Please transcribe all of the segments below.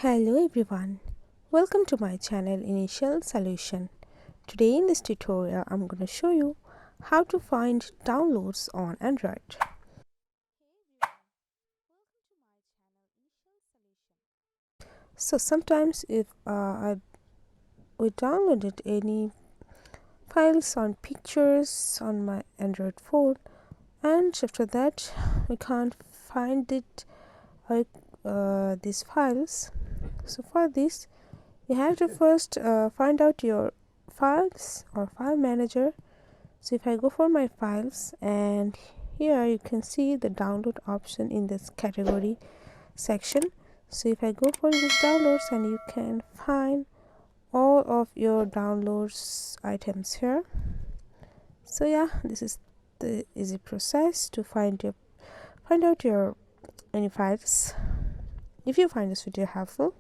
Hello everyone, welcome to my channel Initial Solution. Today in this tutorial I'm going to show you how to find downloads on Android. So sometimes if we downloaded any files on pictures on my Android phone and after that we can't find these files. So for this you have to first find out your files or file manager. So if I go for my files, and here you can see the download option in this category section. So if I go for this downloads, and you can find all of your downloads items here. So yeah, this is the easy process to find out your any files. If you find this video helpful,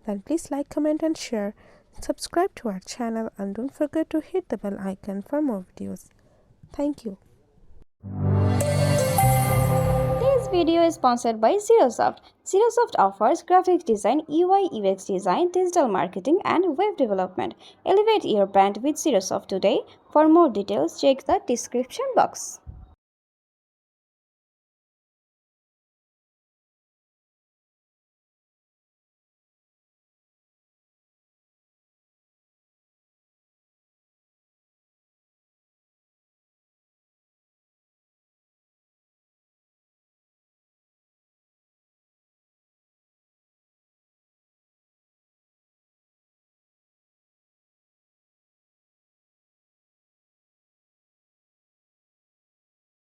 then please like, comment and share. Subscribe to our channel and don't forget to hit the bell icon for more videos. Thank you. This video is sponsored by Xirosoft. Xirosoft offers graphic design, UI UX design, digital marketing and web development. Elevate your brand with Xirosoft today. For more details, check the description box.